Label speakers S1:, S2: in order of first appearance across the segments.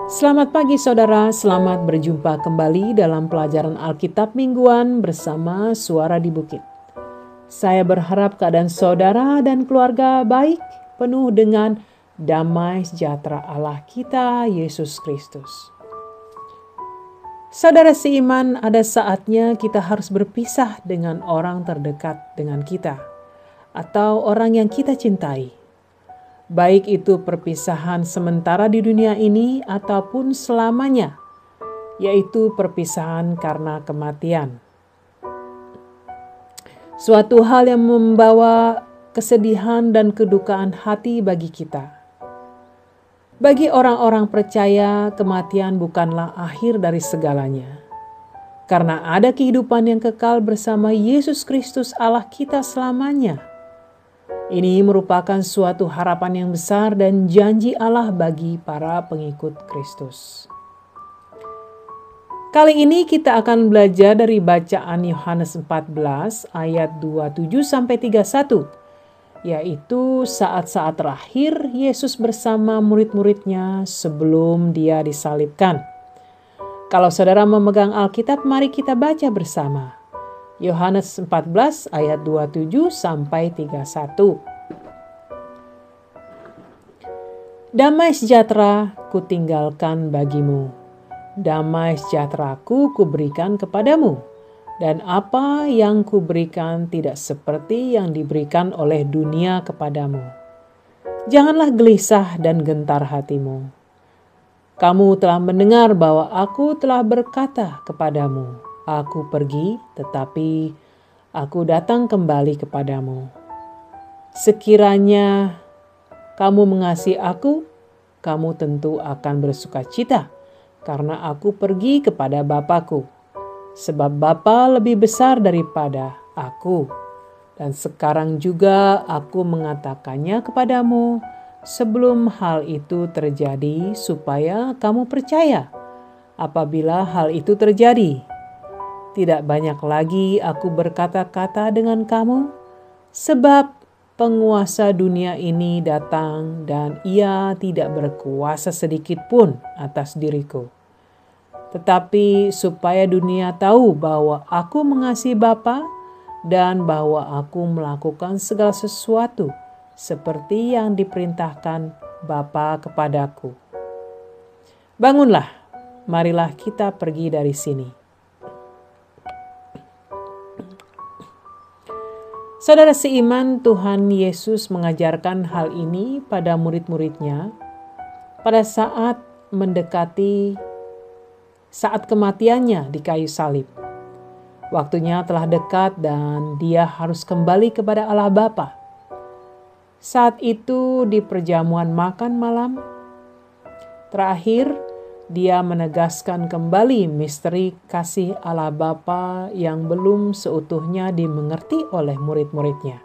S1: Selamat pagi saudara, selamat berjumpa kembali dalam pelajaran Alkitab mingguan bersama Suara di Bukit. Saya berharap keadaan saudara dan keluarga baik, penuh dengan damai sejahtera Allah kita, Yesus Kristus. Saudara seiman, ada saatnya kita harus berpisah dengan orang terdekat dengan kita, atau orang yang kita cintai. Baik itu perpisahan sementara di dunia ini ataupun selamanya, yaitu perpisahan karena kematian. Suatu hal yang membawa kesedihan dan kedukaan hati bagi kita. Bagi orang-orang percaya, kematian bukanlah akhir dari segalanya. Karena ada kehidupan yang kekal bersama Yesus Kristus Allah kita selamanya. Ini merupakan suatu harapan yang besar dan janji Allah bagi para pengikut Kristus. Kali ini kita akan belajar dari bacaan Yohanes 14 ayat 27-31, yaitu saat-saat terakhir Yesus bersama murid-muridnya sebelum dia disalibkan. Kalau saudara memegang Alkitab, mari kita baca bersama. Yohanes 14 ayat 27-31. Damai sejahtera kutinggalkan bagimu. Damai sejahteraku kuberikan kepadamu. Dan apa yang kuberikan tidak seperti yang diberikan oleh dunia kepadamu. Janganlah gelisah dan gentar hatimu. Kamu telah mendengar bahwa aku telah berkata kepadamu, aku pergi, tetapi aku datang kembali kepadamu. Sekiranya kamu mengasihi aku, kamu tentu akan bersukacita, karena aku pergi kepada Bapa-Ku. Sebab Bapa lebih besar daripada aku. Dan sekarang juga aku mengatakannya kepadamu, sebelum hal itu terjadi, supaya kamu percaya. Apabila hal itu terjadi, tidak banyak lagi aku berkata-kata dengan kamu, sebab penguasa dunia ini datang dan ia tidak berkuasa sedikit pun atas diriku. Tetapi supaya dunia tahu bahwa aku mengasihi Bapa dan bahwa aku melakukan segala sesuatu seperti yang diperintahkan Bapa kepadaku. Bangunlah, marilah kita pergi dari sini. Saudara seiman, Tuhan Yesus mengajarkan hal ini pada murid-muridnya pada saat mendekati saat kematiannya di kayu salib. Waktunya telah dekat dan dia harus kembali kepada Allah Bapa. Saat itu di perjamuan makan malam terakhir, dia menegaskan kembali misteri kasih Allah Bapa yang belum seutuhnya dimengerti oleh murid-muridnya.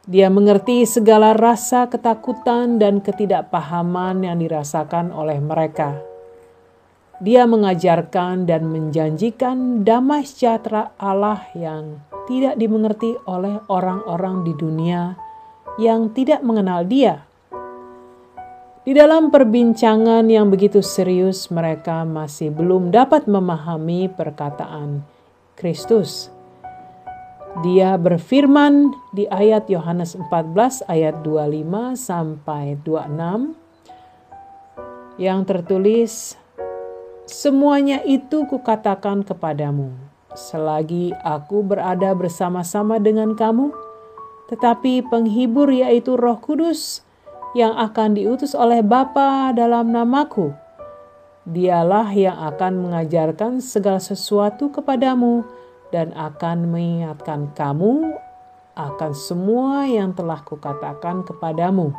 S1: Dia mengerti segala rasa ketakutan dan ketidakpahaman yang dirasakan oleh mereka. Dia mengajarkan dan menjanjikan damai sejahtera Allah yang tidak dimengerti oleh orang-orang di dunia yang tidak mengenal Dia. Di dalam perbincangan yang begitu serius, mereka masih belum dapat memahami perkataan Kristus. Dia berfirman di ayat Yohanes 14 ayat 25-26 yang tertulis, semuanya itu kukatakan kepadamu, selagi aku berada bersama-sama dengan kamu, tetapi penghibur yaitu Roh Kudus, yang akan diutus oleh Bapa dalam namaku. Dialah yang akan mengajarkan segala sesuatu kepadamu dan akan mengingatkan kamu akan semua yang telah kukatakan kepadamu.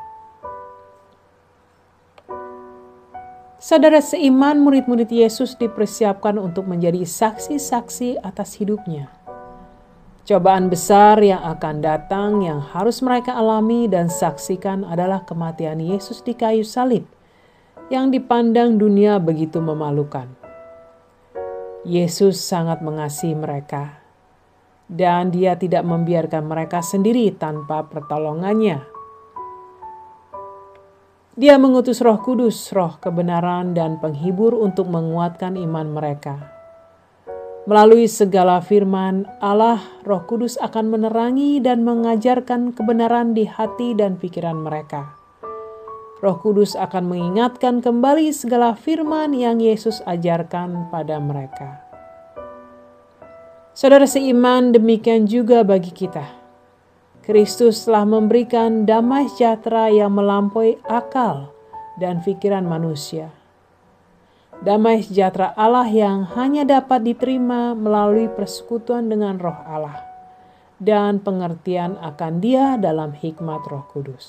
S1: Saudara seiman, murid-murid Yesus dipersiapkan untuk menjadi saksi-saksi atas hidupnya. Cobaan besar yang akan datang yang harus mereka alami dan saksikan adalah kematian Yesus di kayu salib yang dipandang dunia begitu memalukan. Yesus sangat mengasihi mereka dan Dia tidak membiarkan mereka sendiri tanpa pertolongannya. Dia mengutus Roh Kudus, roh kebenaran dan penghibur untuk menguatkan iman mereka. Melalui segala firman Allah, Roh Kudus akan menerangi dan mengajarkan kebenaran di hati dan pikiran mereka. Roh Kudus akan mengingatkan kembali segala firman yang Yesus ajarkan pada mereka. Saudara seiman, demikian juga bagi kita. Kristus telah memberikan damai sejahtera yang melampaui akal dan pikiran manusia. Damai sejahtera Allah yang hanya dapat diterima melalui persekutuan dengan Roh Allah dan pengertian akan Dia dalam hikmat Roh Kudus.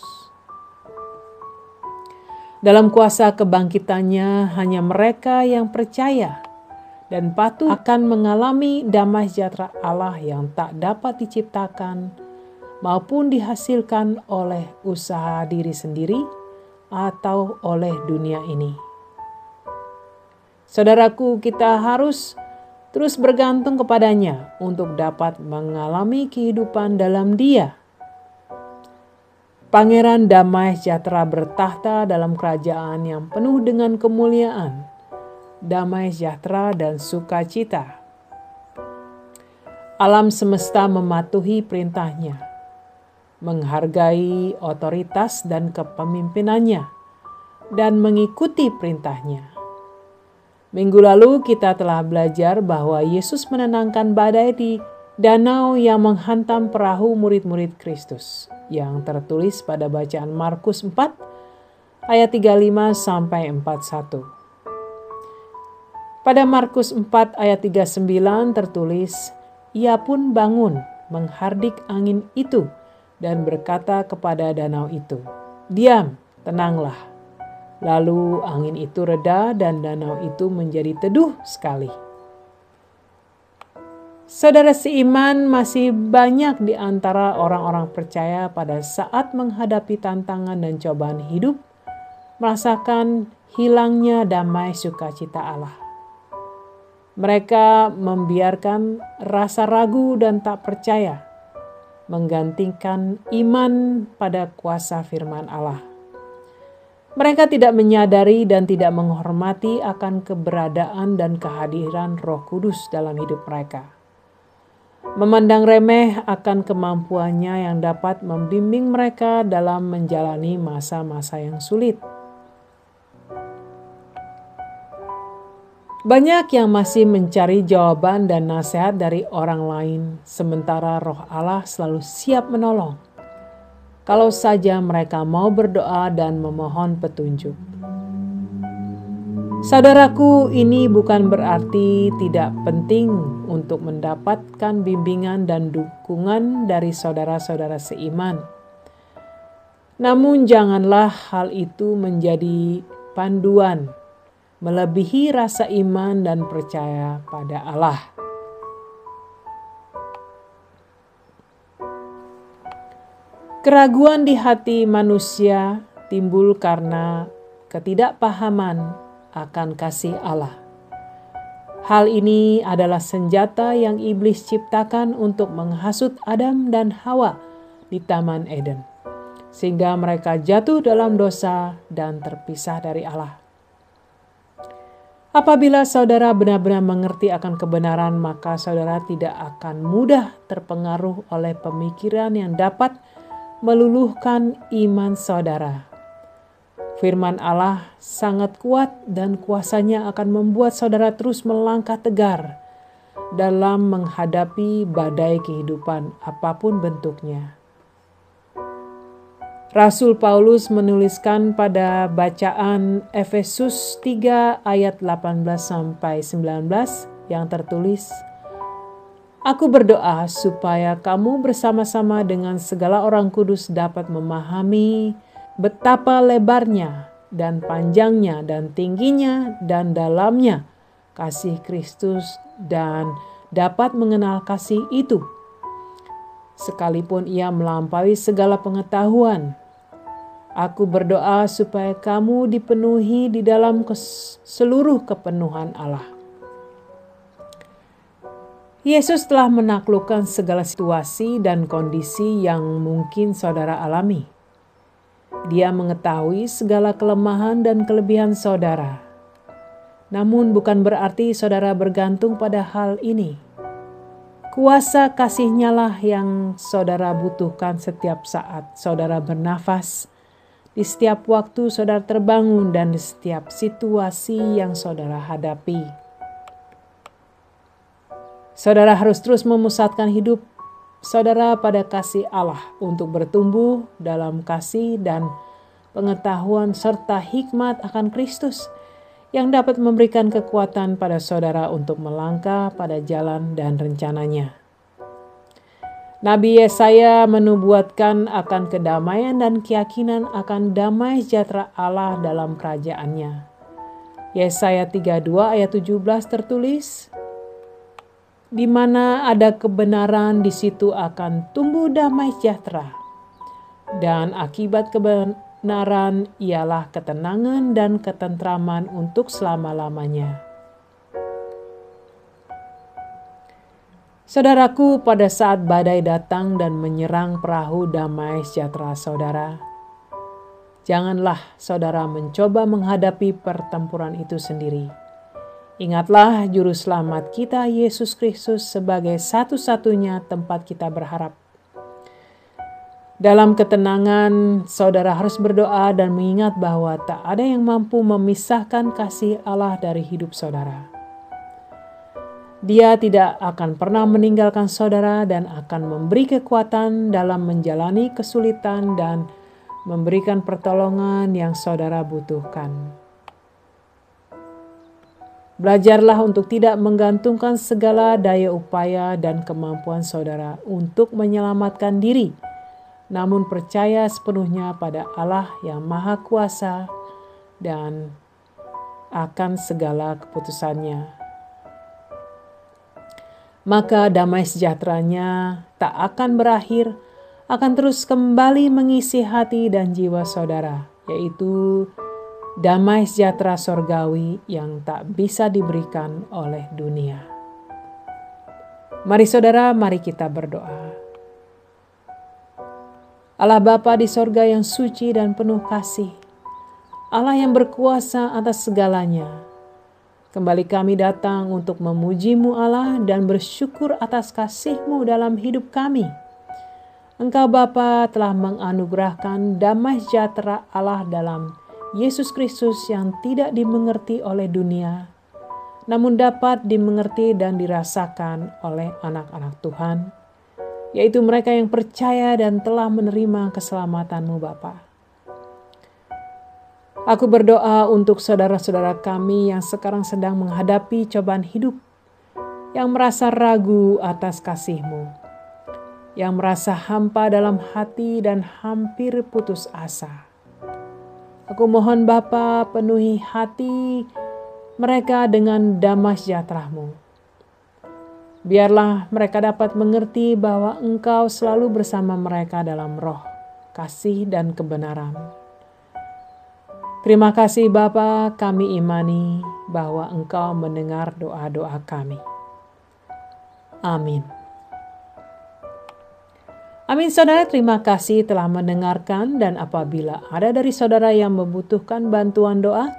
S1: Dalam kuasa kebangkitannya, hanya mereka yang percaya dan patuh akan mengalami damai sejahtera Allah yang tak dapat diciptakan maupun dihasilkan oleh usaha diri sendiri atau oleh dunia ini. Saudaraku, kita harus terus bergantung kepadanya untuk dapat mengalami kehidupan dalam Dia. Pangeran damai sejahtera bertahta dalam kerajaan yang penuh dengan kemuliaan, damai sejahtera dan sukacita. Alam semesta mematuhi perintahnya, menghargai otoritas dan kepemimpinannya, dan mengikuti perintahnya. Minggu lalu kita telah belajar bahwa Yesus menenangkan badai di danau yang menghantam perahu murid-murid Kristus, yang tertulis pada bacaan Markus 4 ayat 35 sampai 41. Pada Markus 4 ayat 39 tertulis, "Ia pun bangun, menghardik angin itu, dan berkata kepada danau itu, 'Diam, tenanglah.' Lalu angin itu reda dan danau itu menjadi teduh sekali." Saudara seiman, masih banyak di antara orang-orang percaya pada saat menghadapi tantangan dan cobaan hidup, merasakan hilangnya damai sukacita Allah. Mereka membiarkan rasa ragu dan tak percaya menggantikan iman pada kuasa firman Allah. Mereka tidak menyadari dan tidak menghormati akan keberadaan dan kehadiran Roh Kudus dalam hidup mereka. Memandang remeh akan kemampuannya yang dapat membimbing mereka dalam menjalani masa-masa yang sulit. Banyak yang masih mencari jawaban dan nasihat dari orang lain, sementara Roh Allah selalu siap menolong, kalau saja mereka mau berdoa dan memohon petunjuk. Saudaraku, ini bukan berarti tidak penting untuk mendapatkan bimbingan dan dukungan dari saudara-saudara seiman. Namun janganlah hal itu menjadi panduan melebihi rasa iman dan percaya pada Allah. Keraguan di hati manusia timbul karena ketidakpahaman akan kasih Allah. Hal ini adalah senjata yang iblis ciptakan untuk menghasut Adam dan Hawa di Taman Eden, sehingga mereka jatuh dalam dosa dan terpisah dari Allah. Apabila saudara benar-benar mengerti akan kebenaran, maka saudara tidak akan mudah terpengaruh oleh pemikiran yang dapat meluluhkan iman saudara. Firman Allah sangat kuat dan kuasanya akan membuat saudara terus melangkah tegar dalam menghadapi badai kehidupan apapun bentuknya. Rasul Paulus menuliskan pada bacaan Efesus 3 ayat 18-19 yang tertulis, "Aku berdoa supaya kamu bersama-sama dengan segala orang kudus dapat memahami betapa lebarnya dan panjangnya dan tingginya dan dalamnya kasih Kristus dan dapat mengenal kasih itu, sekalipun ia melampaui segala pengetahuan. Aku berdoa supaya kamu dipenuhi di dalam seluruh kepenuhan Allah." Yesus telah menaklukkan segala situasi dan kondisi yang mungkin saudara alami. Dia mengetahui segala kelemahan dan kelebihan saudara. Namun bukan berarti saudara bergantung pada hal ini. Kuasa kasih-Nya lah yang saudara butuhkan setiap saat saudara bernafas, di setiap waktu saudara terbangun, dan di setiap situasi yang saudara hadapi. Saudara harus terus memusatkan hidup saudara pada kasih Allah untuk bertumbuh dalam kasih dan pengetahuan serta hikmat akan Kristus yang dapat memberikan kekuatan pada saudara untuk melangkah pada jalan dan rencananya. Nabi Yesaya menubuatkan akan kedamaian dan keyakinan akan damai sejahtera Allah dalam kerajaannya. Yesaya 32 ayat 17 tertulis, "Di mana ada kebenaran, di situ akan tumbuh damai sejahtera. Dan akibat kebenaran ialah ketenangan dan ketentraman untuk selama-lamanya." Saudaraku, pada saat badai datang dan menyerang perahu damai sejahtera saudara, janganlah saudara mencoba menghadapi pertempuran itu sendiri. Ingatlah Juru Selamat kita, Yesus Kristus, sebagai satu-satunya tempat kita berharap. Dalam ketenangan, saudara harus berdoa dan mengingat bahwa tak ada yang mampu memisahkan kasih Allah dari hidup saudara. Dia tidak akan pernah meninggalkan saudara dan akan memberi kekuatan dalam menjalani kesulitan dan memberikan pertolongan yang saudara butuhkan. Belajarlah untuk tidak menggantungkan segala daya upaya dan kemampuan saudara untuk menyelamatkan diri, namun percaya sepenuhnya pada Allah yang Maha Kuasa dan akan segala keputusannya. Maka damai sejahteranya tak akan berakhir, akan terus kembali mengisi hati dan jiwa saudara, yaitu damai sejahtera sorgawi yang tak bisa diberikan oleh dunia. Mari saudara, mari kita berdoa. Allah Bapa di sorga yang suci dan penuh kasih, Allah yang berkuasa atas segalanya, kembali kami datang untuk memuji-Mu Allah dan bersyukur atas kasih-Mu dalam hidup kami. Engkau Bapa telah menganugerahkan damai sejahtera Allah dalam Yesus Kristus yang tidak dimengerti oleh dunia, namun dapat dimengerti dan dirasakan oleh anak-anak Tuhan, yaitu mereka yang percaya dan telah menerima keselamatan-Mu Bapa. Aku berdoa untuk saudara-saudara kami yang sekarang sedang menghadapi cobaan hidup, yang merasa ragu atas kasih-Mu, yang merasa hampa dalam hati dan hampir putus asa. Aku mohon Bapa, penuhi hati mereka dengan damai sejahtera-Mu. Biarlah mereka dapat mengerti bahwa Engkau selalu bersama mereka dalam roh, kasih, dan kebenaran. Terima kasih Bapa, kami imani bahwa Engkau mendengar doa-doa kami. Amin. Amin saudara, terima kasih telah mendengarkan, dan apabila ada dari saudara yang membutuhkan bantuan doa,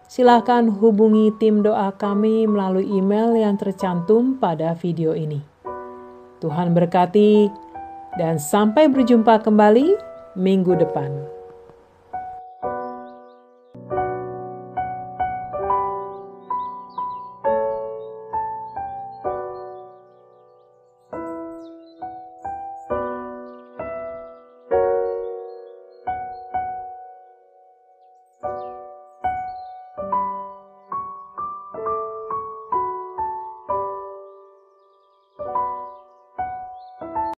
S1: silakan hubungi tim doa kami melalui email yang tercantum pada video ini. Tuhan berkati dan sampai berjumpa kembali minggu depan.